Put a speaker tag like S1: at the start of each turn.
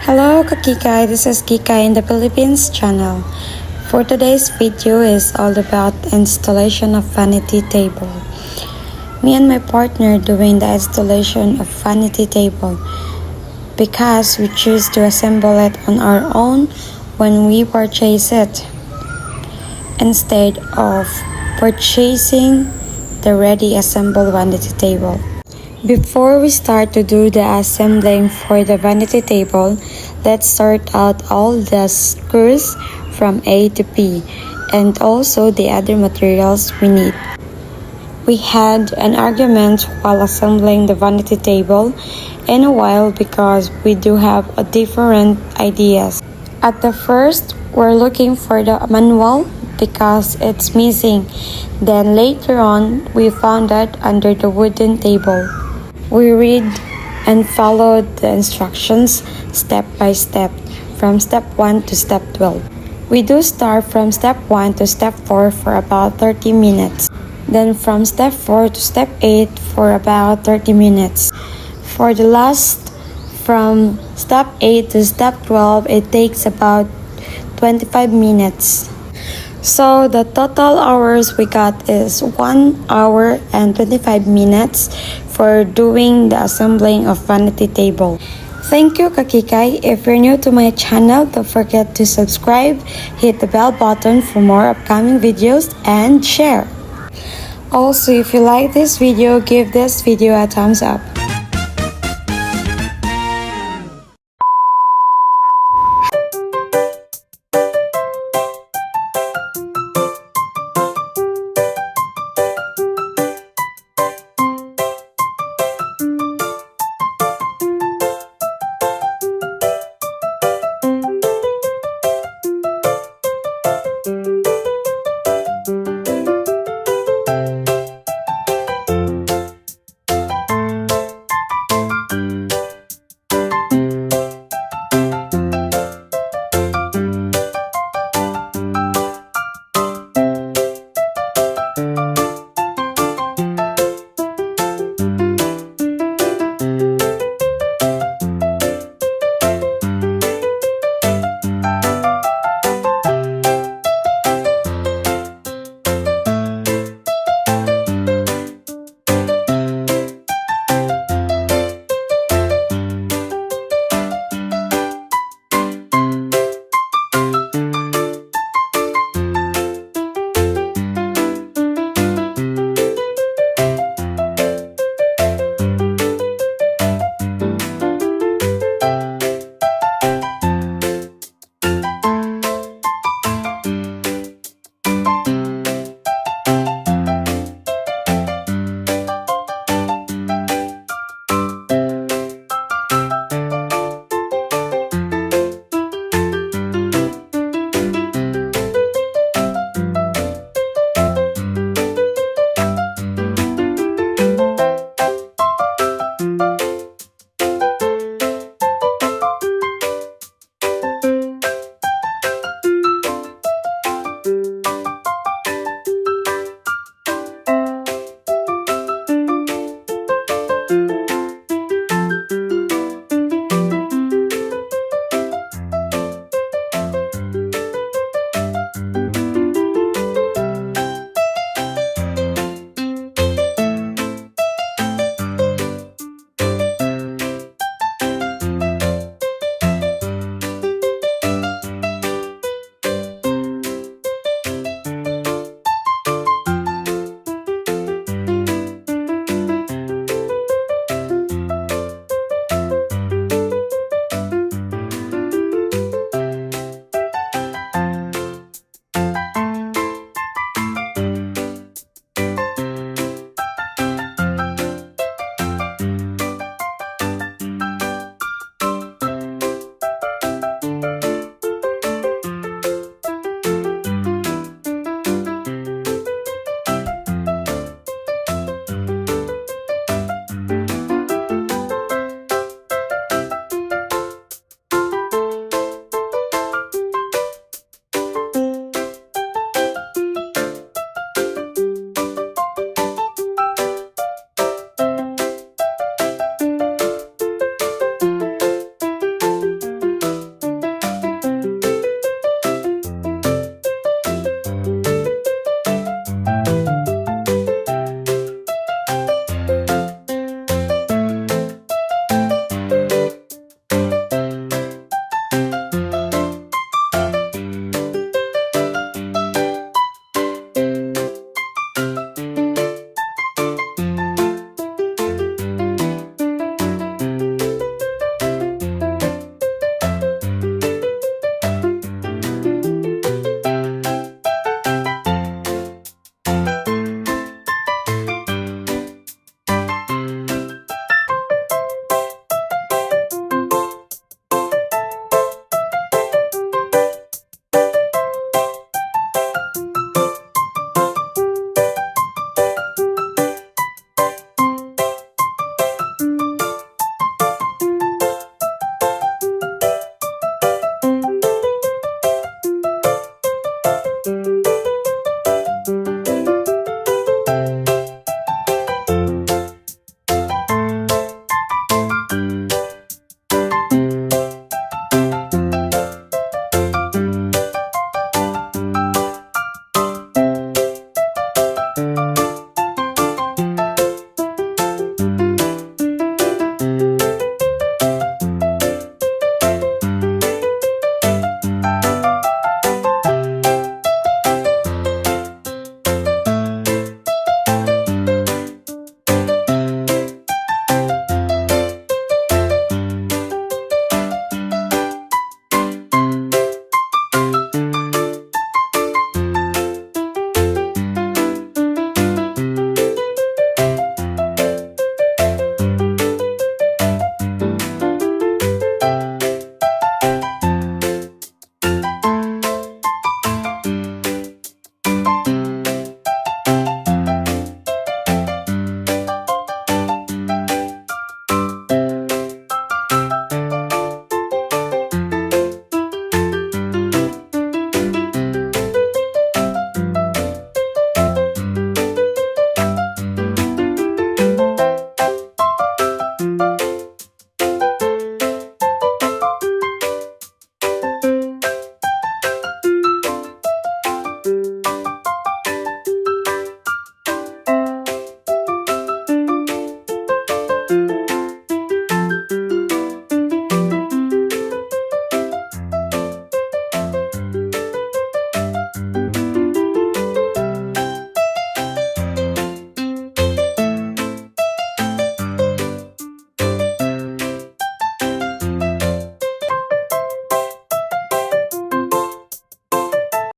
S1: Hello Kakikay, this is Kikay in the Philippines channel. For today's video is all about installation of vanity table. Me and my partner doing the installation of vanity table because we choose to assemble it on our own when we purchase it instead of purchasing the ready assembled vanity table. Before we start to do the assembling for the vanity table, let's sort out all the screws from A to P and also the other materials we need. We had an argument while assembling the vanity table in a while because we do have different ideas. At the first, we're looking for the manual because it's missing. Then later on, we found it under the wooden table. We read and followed the instructions step by step from step 1 to step 12. We do start from step 1 to step 4 for about 30 minutes. Then from step 4 to step 8 for about 30 minutes. For the last, from step 8 to step 12, it takes about 25 minutes. So the total hours we got is 1 hour and 25 minutes for doing the assembling of vanity table. Thank you Kakikay. If you're new to my channel, don't forget to subscribe, hit the bell button for more upcoming videos, and share. Also, if you like this video, give this video a thumbs up.